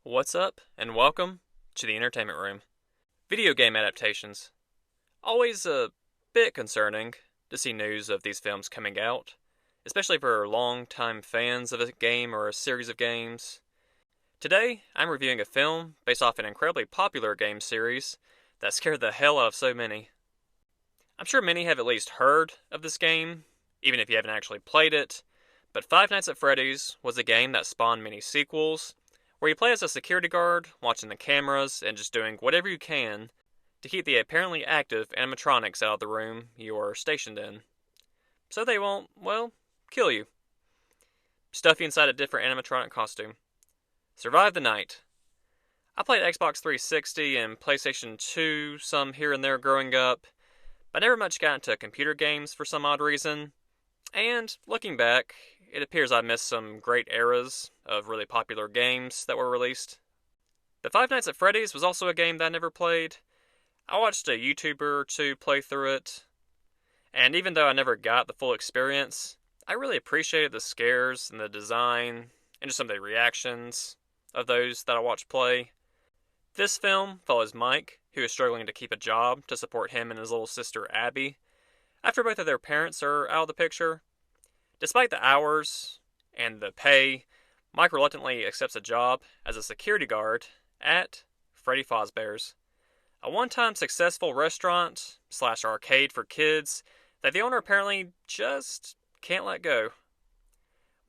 What's up, and welcome to the Entertainment Room. Video game adaptations. Always a bit concerning to see news of these films coming out, especially for long-time fans of a game or a series of games. Today, I'm reviewing a film based off an incredibly popular game series that scared the hell out of so many. I'm sure many have at least heard of this game, even if you haven't actually played it, but Five Nights at Freddy's was a game that spawned many sequels, where you play as a security guard, watching the cameras, and just doing whatever you can to keep the apparently active animatronics out of the room you are stationed in. So they won't, well, kill you. Stuff you inside a different animatronic costume. Survive the night. I played Xbox 360 and PlayStation 2 some here and there growing up, but never much got into computer games for some odd reason, and looking back, it appears I missed some great eras of really popular games that were released. But Five Nights at Freddy's was also a game that I never played. I watched a YouTuber or two play through it, and even though I never got the full experience, I really appreciated the scares and the design, and just some of the reactions of those that I watched play. This film follows Mike, who is struggling to keep a job to support him and his little sister Abby, after both of their parents are out of the picture. Despite the hours and the pay, Mike reluctantly accepts a job as a security guard at Freddy Fazbear's, a one-time successful restaurant / arcade for kids that the owner apparently just can't let go.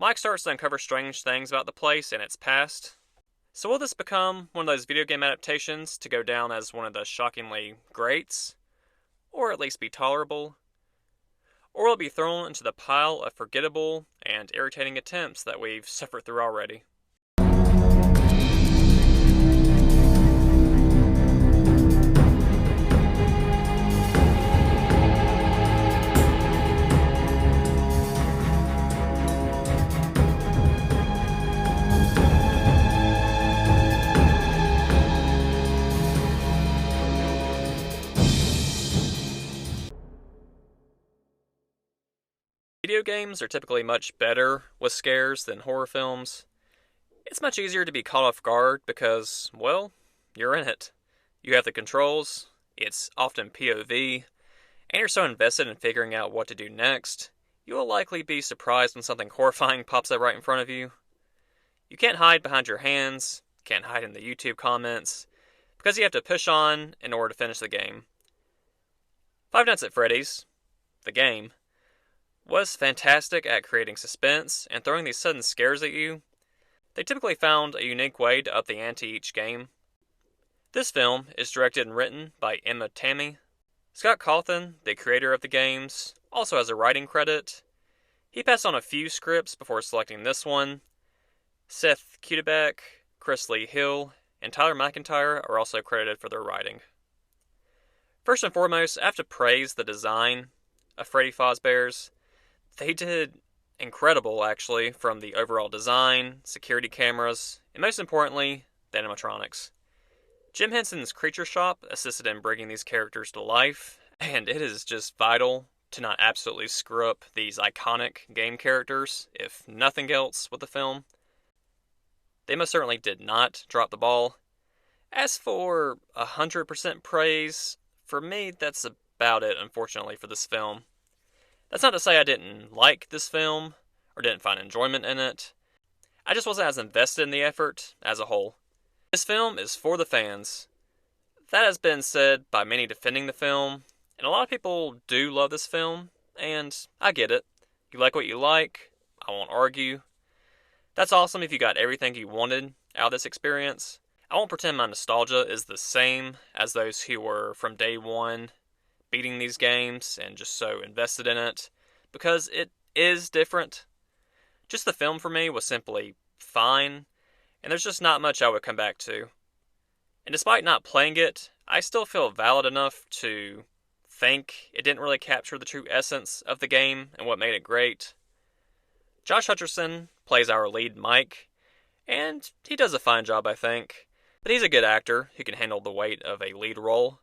Mike starts to uncover strange things about the place and its past. So will this become one of those video game adaptations to go down as one of the shockingly greats? Or at least be tolerable? Or will it be thrown into the pile of forgettable and irritating attempts that we've suffered through already? Video games are typically much better with scares than horror films. It's much easier to be caught off guard because, well, you're in it. You have the controls, it's often POV, and you're so invested in figuring out what to do next, you will likely be surprised when something horrifying pops up right in front of you. You can't hide behind your hands, can't hide in the YouTube comments, because you have to push on in order to finish the game. Five Nights at Freddy's, the game, was fantastic at creating suspense and throwing these sudden scares at you. They typically found a unique way to up the ante each game. This film is directed and written by Emma Tammy. Scott Cawthon, the creator of the games, also has a writing credit. He passed on a few scripts before selecting this one. Seth Kudebeck, Chris Lee Hill, and Tyler McIntyre are also credited for their writing. First and foremost, I have to praise the design of Freddy Fazbear's. They did incredible, actually, from the overall design, security cameras, and most importantly, the animatronics. Jim Henson's Creature Shop assisted in bringing these characters to life, and it is just vital to not absolutely screw up these iconic game characters, if nothing else, with the film. They most certainly did not drop the ball. As for 100% praise, for me, that's about it, unfortunately, for this film. That's not to say I didn't like this film, or didn't find enjoyment in it. I just wasn't as invested in the effort as a whole. This film is for the fans. That has been said by many defending the film, and a lot of people do love this film, and I get it. You like what you like, I won't argue. That's awesome if you got everything you wanted out of this experience. I won't pretend my nostalgia is the same as those who were from day one beating these games and just so invested in it, because it is different. Just the film for me was simply fine, and there's just not much I would come back to. And despite not playing it, I still feel valid enough to think it didn't really capture the true essence of the game and what made it great. Josh Hutcherson plays our lead Mike, and he does a fine job, I think, but he's a good actor who can handle the weight of a lead role.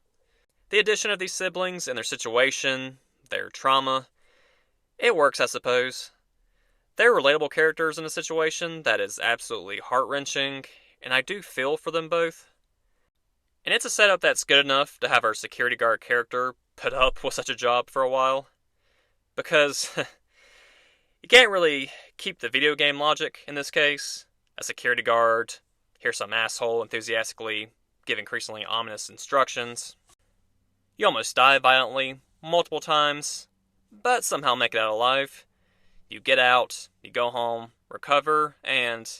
The addition of these siblings and their situation, their trauma, it works, I suppose. They're relatable characters in a situation that is absolutely heart-wrenching, and I do feel for them both. And it's a setup that's good enough to have our security guard character put up with such a job for a while, because you can't really keep the video game logic in this case. A security guard, here's some asshole enthusiastically give increasingly ominous instructions. You almost die violently multiple times, but somehow make it out alive. You get out, you go home, recover, and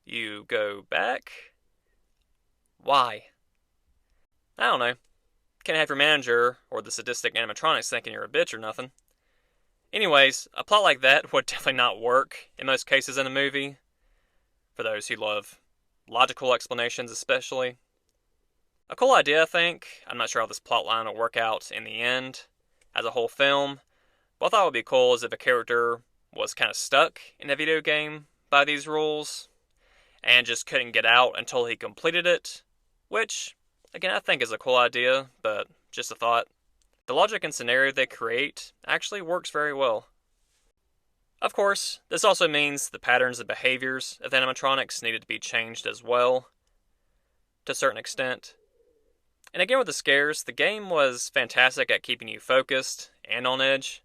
you go back? Why? I don't know. Can't have your manager or the sadistic animatronics thinking you're a bitch or nothing. Anyways, a plot like that would definitely not work in most cases in a movie. For those who love logical explanations especially. A cool idea, I think. I'm not sure how this plot line will work out in the end as a whole film. What I thought would be cool is if a character was kind of stuck in a video game by these rules and just couldn't get out until he completed it, which, again, I think is a cool idea, but just a thought. The logic and scenario they create actually works very well. Of course, this also means the patterns and behaviors of the animatronics needed to be changed as well, to a certain extent. And again with the scares, the game was fantastic at keeping you focused and on edge.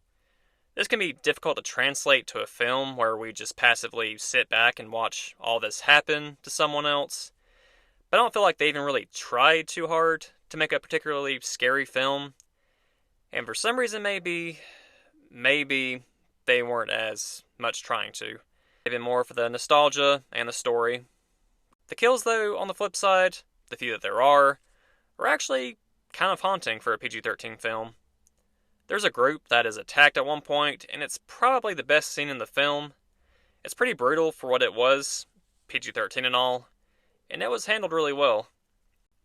This can be difficult to translate to a film where we just passively sit back and watch all this happen to someone else. But I don't feel like they even really tried too hard to make a particularly scary film. And for some reason maybe they weren't as much trying to. Maybe more for the nostalgia and the story. The kills though, on the flip side, the few that there are actually kind of haunting for a PG-13 film. There's a group that is attacked at one point, and it's probably the best scene in the film. It's pretty brutal for what it was, PG-13 and all, and it was handled really well.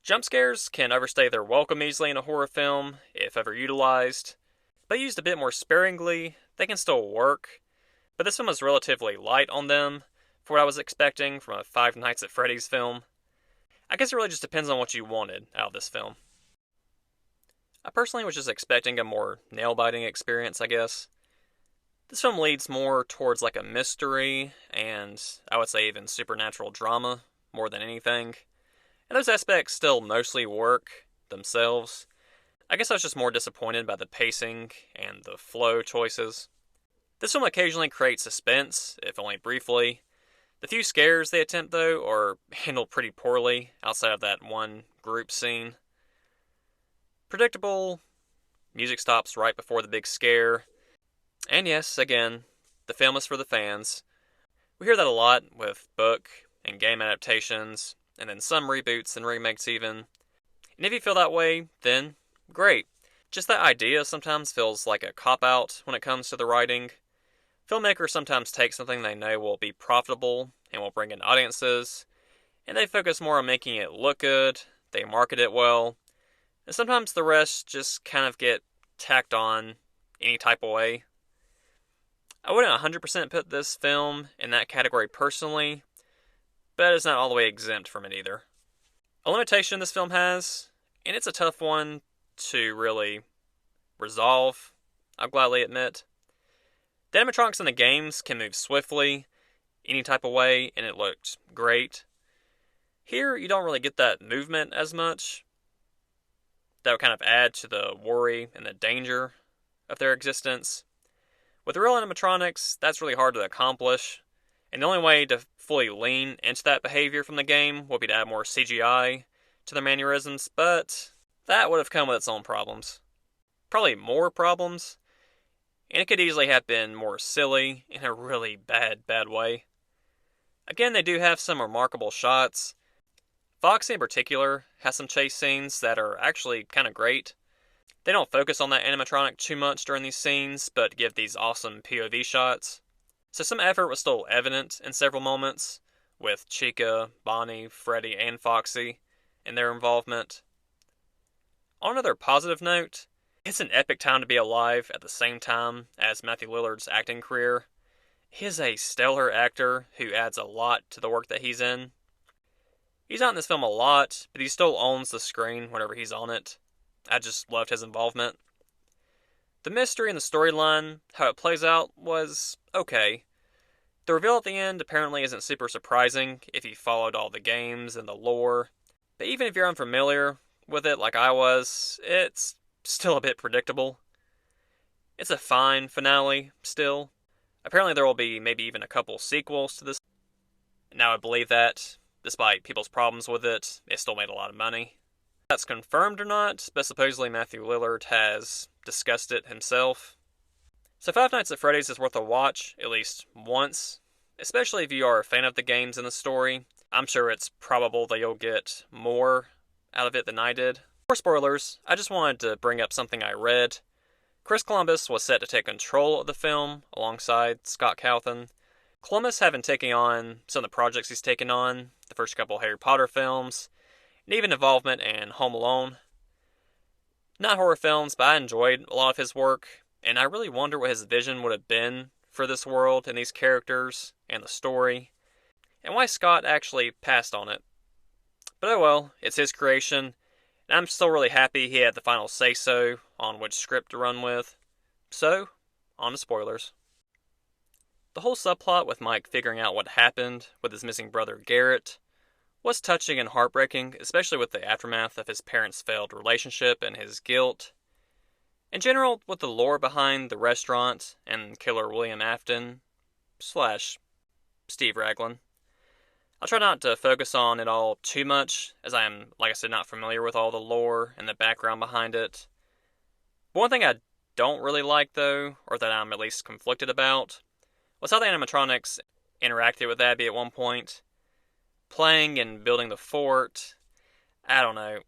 Jump scares can overstay their welcome easily in a horror film, if ever utilized, but used a bit more sparingly, they can still work, but this film was relatively light on them for what I was expecting from a Five Nights at Freddy's film. I guess it really just depends on what you wanted out of this film. I personally was just expecting a more nail-biting experience, I guess. This film leads more towards like a mystery, and I would say even supernatural drama, more than anything. And those aspects still mostly work themselves. I guess I was just more disappointed by the pacing and the flow choices. This film occasionally creates suspense, if only briefly. The few scares they attempt, though, are handled pretty poorly outside of that one group scene. Predictable, music stops right before the big scare. And yes, again, the film is for the fans. We hear that a lot with book and game adaptations, and then some reboots and remakes even. And if you feel that way, then great. Just that idea sometimes feels like a cop-out when it comes to the writing. Filmmakers sometimes take something they know will be profitable and will bring in audiences, and they focus more on making it look good, they market it well, and sometimes the rest just kind of get tacked on any type of way. I wouldn't 100% put this film in that category personally, but it's not all the way exempt from it either. A limitation this film has, and it's a tough one to really resolve, I'll gladly admit. The animatronics in the games can move swiftly, any type of way, and it looks great. Here, you don't really get that movement as much. That would kind of add to the worry and the danger of their existence. With the real animatronics, that's really hard to accomplish, and the only way to fully lean into that behavior from the game would be to add more CGI to their mannerisms, but that would have come with its own problems. Probably more problems. And it could easily have been more silly in a really bad way. Again, they do have some remarkable shots. Foxy in particular has some chase scenes that are actually kind of great. They don't focus on that animatronic too much during these scenes, but give these awesome POV shots. So some effort was still evident in several moments, with Chica, Bonnie, Freddy, and Foxy in their involvement. On another positive note, it's an epic time to be alive at the same time as Matthew Lillard's acting career. He is a stellar actor who adds a lot to the work that he's in. He's not in this film a lot, but he still owns the screen whenever he's on it. I just loved his involvement. The mystery and the storyline, how it plays out, was okay. The reveal at the end apparently isn't super surprising if you followed all the games and the lore, but even if you're unfamiliar with it like I was, it's still a bit predictable. It's a fine finale, still. Apparently there will be maybe even a couple sequels to this. Now I believe that, despite people's problems with it, it still made a lot of money. That's confirmed or not, but supposedly Matthew Lillard has discussed it himself. So Five Nights at Freddy's is worth a watch, at least once, especially if you are a fan of the games and the story. I'm sure it's probable that you'll get more out of it than I did. For spoilers, I just wanted to bring up something I read. Chris Columbus was set to take control of the film alongside Scott Cawthon. Columbus having taken on some of the projects he's taken on, the first couple Harry Potter films, and even involvement in Home Alone. Not horror films, but I enjoyed a lot of his work, and I really wonder what his vision would have been for this world and these characters and the story, and why Scott actually passed on it. But oh well, it's his creation, and I'm still really happy he had the final say-so on which script to run with. So, on to spoilers. The whole subplot with Mike figuring out what happened with his missing brother Garrett was touching and heartbreaking, especially with the aftermath of his parents' failed relationship and his guilt. In general, with the lore behind the restaurant and killer William Afton / Steve Raglan. I'll try not to focus on it all too much, as I am, like I said, not familiar with all the lore and the background behind it. But one thing I don't really like, though, or that I'm at least conflicted about, was how the animatronics interacted with Abby at one point. Playing and building the fort. I don't know.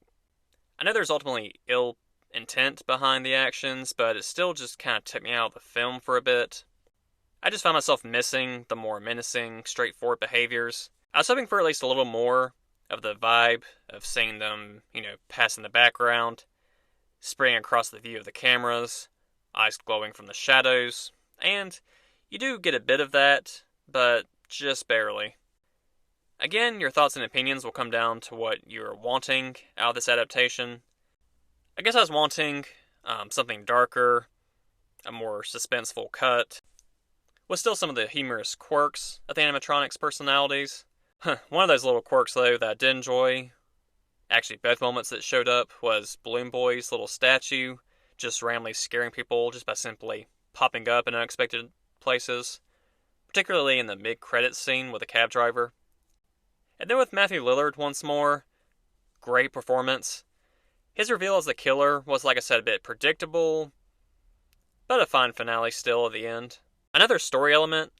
I know there's ultimately ill intent behind the actions, but it still just kind of took me out of the film for a bit. I just found myself missing the more menacing, straightforward behaviors. I was hoping for at least a little more of the vibe of seeing them, pass in the background, spraying across the view of the cameras, eyes glowing from the shadows, and you do get a bit of that, but just barely. Again, your thoughts and opinions will come down to what you're wanting out of this adaptation. I guess I was wanting something darker, a more suspenseful cut, with still some of the humorous quirks of the animatronics' personalities. One of those little quirks, though, that I did enjoy, actually both moments that showed up, was Balloon Boy's little statue, just randomly scaring people just by simply popping up in unexpected places, particularly in the mid-credits scene with the cab driver. And then with Matthew Lillard once more, great performance. His reveal as the killer was, like I said, a bit predictable, but a fine finale still at the end. Another story element,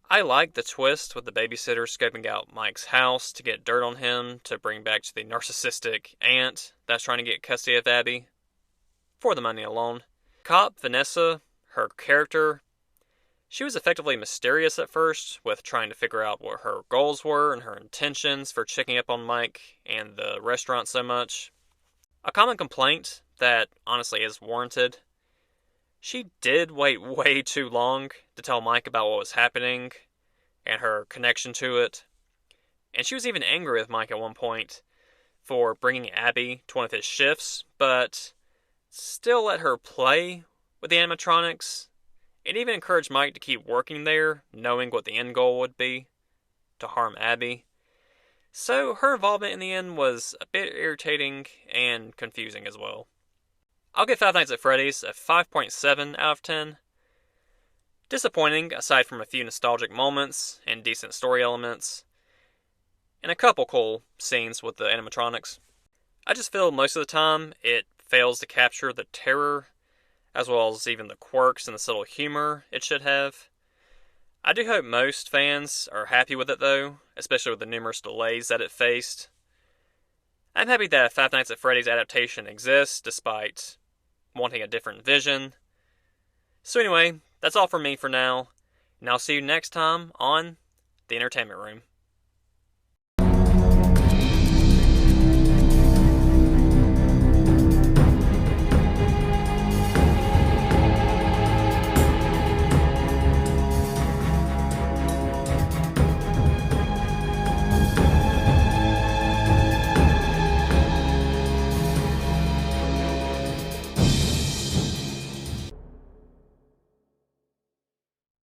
I like the twist with the babysitter scoping out Mike's house to get dirt on him to bring back to the narcissistic aunt that's trying to get custody of Abby, for the money alone. Cop Vanessa, her character, she was effectively mysterious at first, with trying to figure out what her goals were and her intentions for checking up on Mike and the restaurant so much. A common complaint that honestly is warranted. She did wait way too long to tell Mike about what was happening and her connection to it. And she was even angry with Mike at one point for bringing Abby to one of his shifts, but still let her play with the animatronics and even encouraged Mike to keep working there, knowing what the end goal would be, to harm Abby. So her involvement in the end was a bit irritating and confusing as well. I'll give Five Nights at Freddy's a 5.7 out of 10. Disappointing, aside from a few nostalgic moments and decent story elements, and a couple cool scenes with the animatronics. I just feel most of the time it fails to capture the terror, as well as even the quirks and the subtle humor it should have. I do hope most fans are happy with it though, especially with the numerous delays that it faced. I'm happy that Five Nights at Freddy's adaptation exists, despite wanting a different vision. So anyway, that's all from me for now, and I'll see you next time on The Entertainment Room.